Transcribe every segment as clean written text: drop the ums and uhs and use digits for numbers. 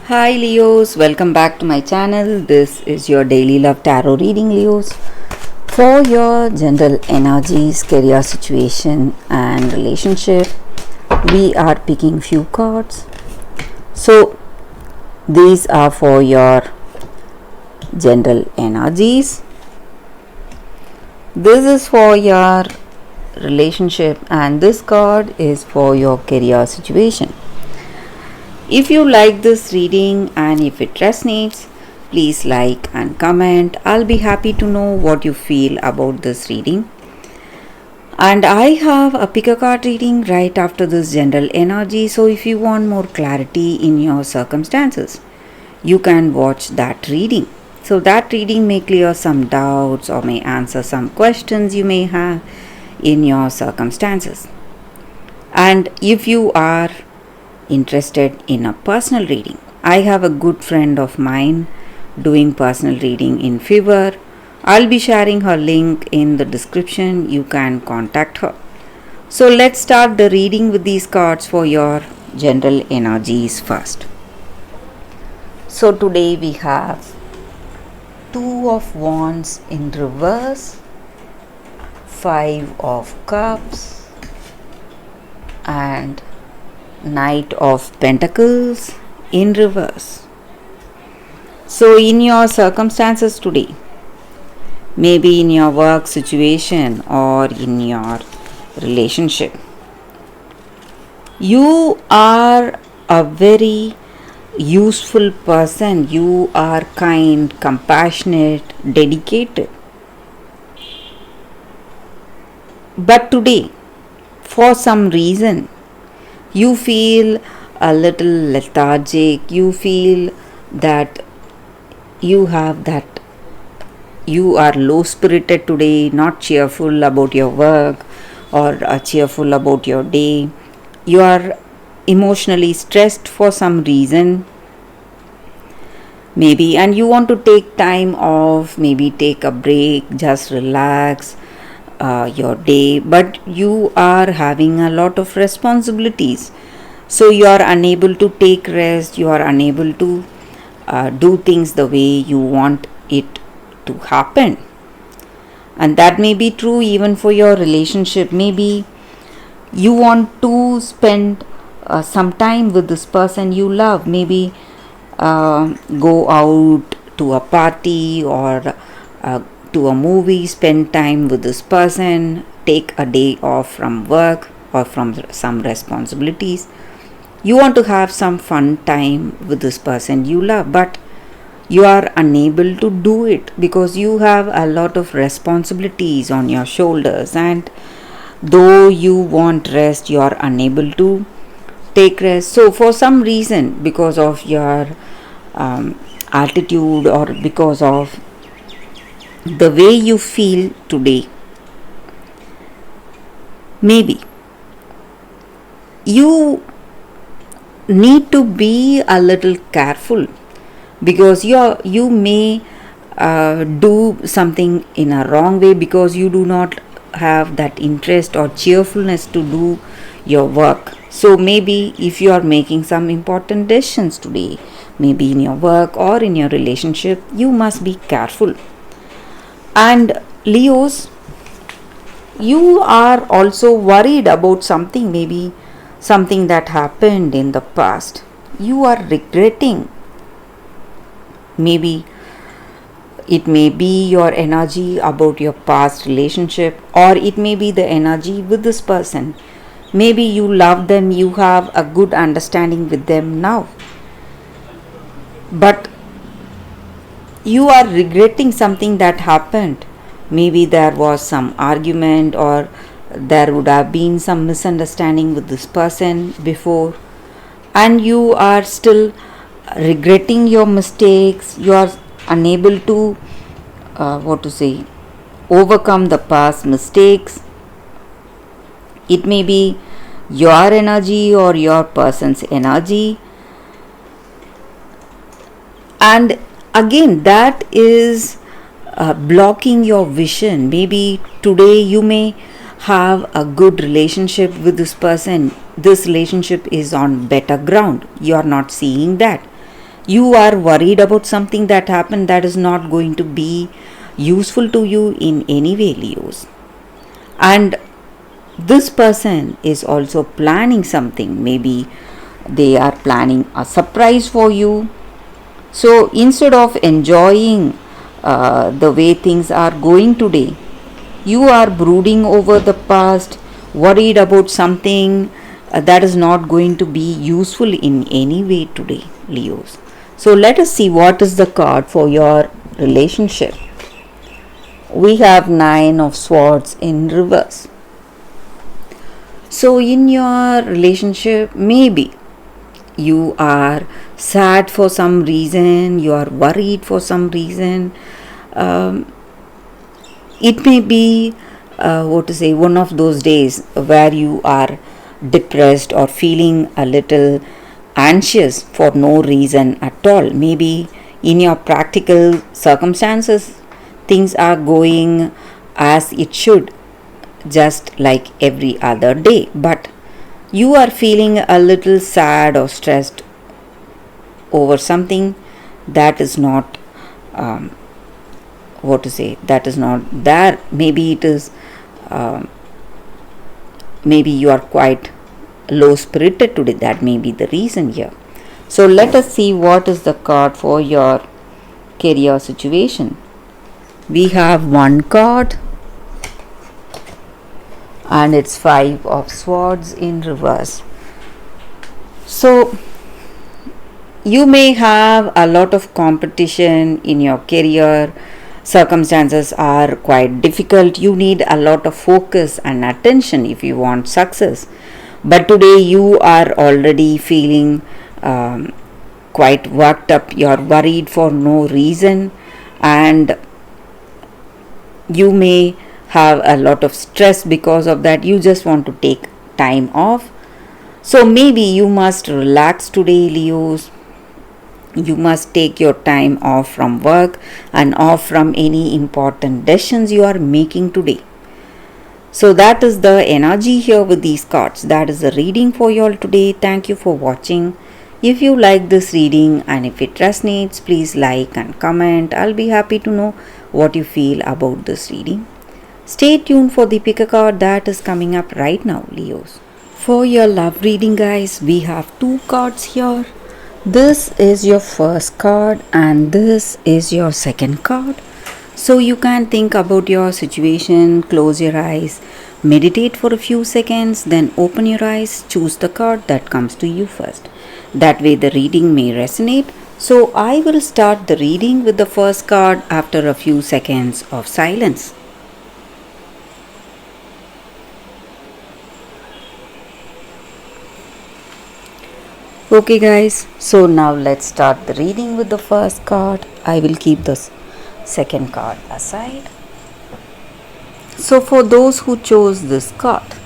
Hi Leos, welcome back to my channel. This is your daily love tarot reading, Leos. For your general energies, career situation and relationship, we are picking few cards. So these are for your general energies. This is for your relationship and this card is for your career situation. If you like this reading and if it resonates, please like and comment. I'll be happy to know what you feel about this reading. And I have a pick a card reading right after this general energy. So if you want more clarity in your circumstances, you can watch that reading. So that reading may clear some doubts or may answer some questions you may have in your circumstances. And if you are interested in a personal reading, I have a good friend of mine doing personal reading in Fiverr. I'll be sharing her link in the description. You can contact her. So let's start the reading with these cards for your general energies first. So today we have Two of Wands in reverse, Five of Cups and Knight of Pentacles in reverse. So in your circumstances today, maybe in your work situation or in your relationship, you are a very useful person. You are kind, compassionate, dedicated. But today, for some reason, you feel a little lethargic. You feel that you are low spirited today, not cheerful about your work or cheerful about your day. You are emotionally stressed for some reason, maybe, and you want to take time off, maybe take a break, just relax your day, but you are having a lot of responsibilities, so you are unable to take rest. You are unable to do things the way you want it to happen. And that may be true even for your relationship. Maybe you want to spend some time with this person you love, maybe go out to a party or to a movie, spend time with this person, take a day off from work or from some responsibilities. You want to have some fun time with this person you love, but you are unable to do it because you have a lot of responsibilities on your shoulders, and though you want rest, you are unable to take rest. So for some reason, because of your attitude or because of the way you feel today, maybe you need to be a little careful because you may do something in a wrong way because you do not have that interest or cheerfulness to do your work. So maybe if you are making some important decisions today, maybe in your work or in your relationship, you must be careful. And Leos, you are also worried about something, maybe something that happened in the past. You are regretting. Maybe it may be your energy about your past relationship, or it may be the energy with this person. Maybe you love them, you have a good understanding with them now, but you are regretting something that happened. Maybe there was some argument or there would have been some misunderstanding with this person before, and you are still regretting your mistakes. You are unable to overcome the past mistakes. It may be your energy or your person's energy, and again that is blocking your vision. Maybe today you may have a good relationship with this person. This relationship is on better ground. You are not seeing that. You are worried about something that happened that is not going to be useful to you in any way, Leos. And this person is also planning something. Maybe they are planning a surprise for you. So instead of enjoying the way things are going today, you are brooding over the past, worried about something that is not going to be useful in any way today, Leos. So let us see what is the card for your relationship. We have Nine of Swords in reverse. So in your relationship, maybe you are sad for some reason, you are worried for some reason. It may be one of those days where you are depressed or feeling a little anxious for no reason at all. Maybe in your practical circumstances things are going as it should, just like every other day, but you are feeling a little sad or stressed over something that is not that is not there. Maybe it is maybe you are quite low spirited today. That may be the reason here. So let us see what is the card for your career situation. We have one card and it's Five of Swords in reverse. So you may have a lot of competition in your career. Circumstances are quite difficult. You need a lot of focus and attention if you want success. But today you are already feeling quite worked up. You are worried for no reason, and you may have a lot of stress because of that. You just want to take time off. So maybe you must relax today, Leos. You must take your time off from work and off from any important decisions you are making today. So that is the energy here with these cards. That is the reading for you all today. Thank you for watching. If you like this reading and if it resonates, please like and comment. I'll be happy to know what you feel about this reading. Stay tuned for the pick a card that is coming up right now, Leos. For your love reading, guys, we have two cards here. This is your first card and this is your second card. So you can think about your situation, close your eyes, meditate for a few seconds, then open your eyes, choose the card that comes to you first. That way the reading may resonate. So I will start the reading with the first card after a few seconds of silence. Okay guys, so now let's start the reading with the first card. I will keep this second card aside. So for those who chose this card,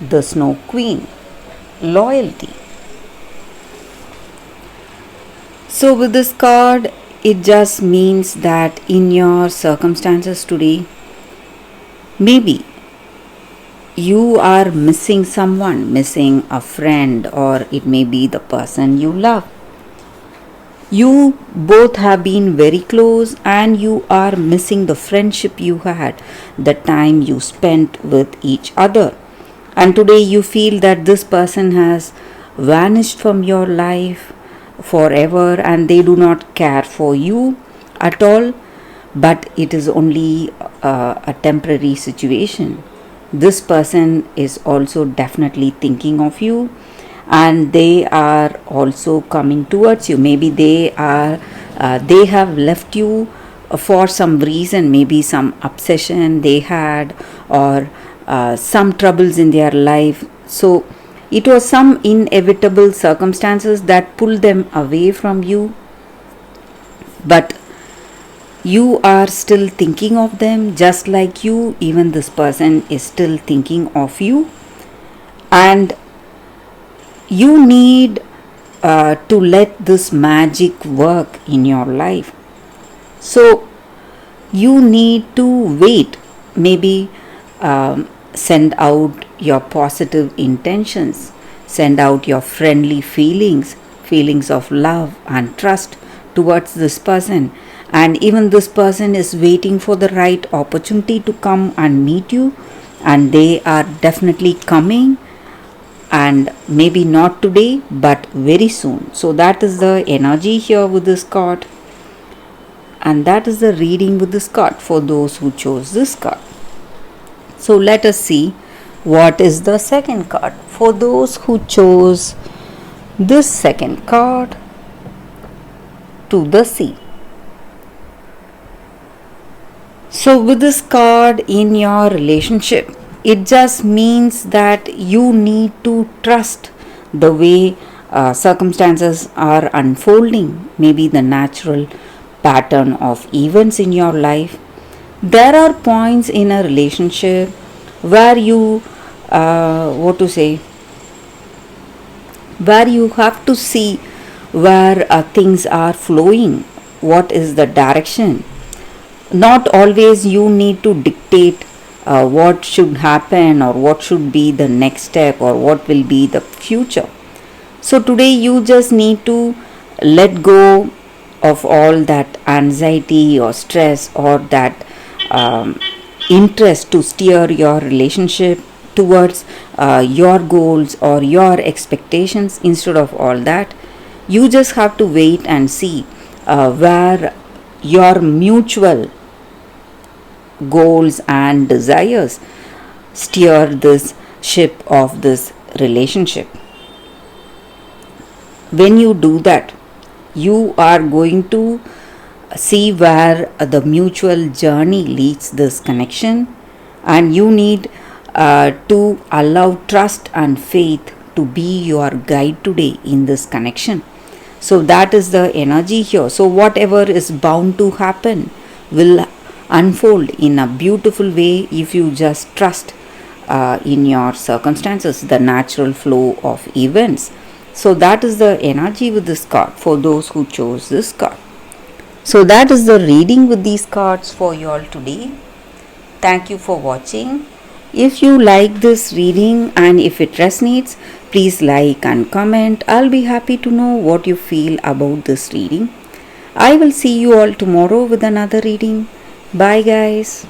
the Snow Queen, loyalty. So with this card, it just means that in your circumstances today, maybe you are missing someone, missing a friend, or it may be the person you love. You both have been very close and you are missing the friendship you had, the time you spent with each other. And today you feel that this person has vanished from your life forever and they do not care for you at all, but it is only a temporary situation. This person is also definitely thinking of you and they are also coming towards you. Maybe they have left you for some reason, maybe some obsession they had or some troubles in their life. So it was some inevitable circumstances that pulled them away from you, but you are still thinking of them just like you. Even this person is still thinking of you and you need to let this magic work in your life. So you need to wait. Maybe send out your positive intentions, send out your friendly feelings feelings of love and trust towards this person, and even this person is waiting for the right opportunity to come and meet you, and they are definitely coming, and maybe not today but very soon. So that is the energy here with this card, and that is the reading with this card for those who chose this card. So let us see what is the second card for those who chose this second card, to the sea. So with this card in your relationship, it just means that you need to trust the way circumstances are unfolding, maybe the natural pattern of events in your life. There are points in a relationship where you, where you have to see where things are flowing, what is the direction. Not always you need to dictate what should happen or what should be the next step or what will be the future. So today you just need to let go of all that anxiety or stress or that interest to steer your relationship towards your goals or your expectations. Instead of all that, you just have to wait and see where your mutual goals and desires steer this ship of this relationship. When you do that, you are going to see where the mutual journey leads this connection, and you need to allow trust and faith to be your guide today in this connection. So that is the energy here. So whatever is bound to happen will unfold in a beautiful way if you just trust in your circumstances, the natural flow of events. So that is the energy with this card for those who chose this card. So that is the reading with these cards for you all today. Thank you for watching. If you like this reading and if it resonates, please like and comment. I'll be happy to know what you feel about this reading. I will see you all tomorrow with another reading. Bye guys.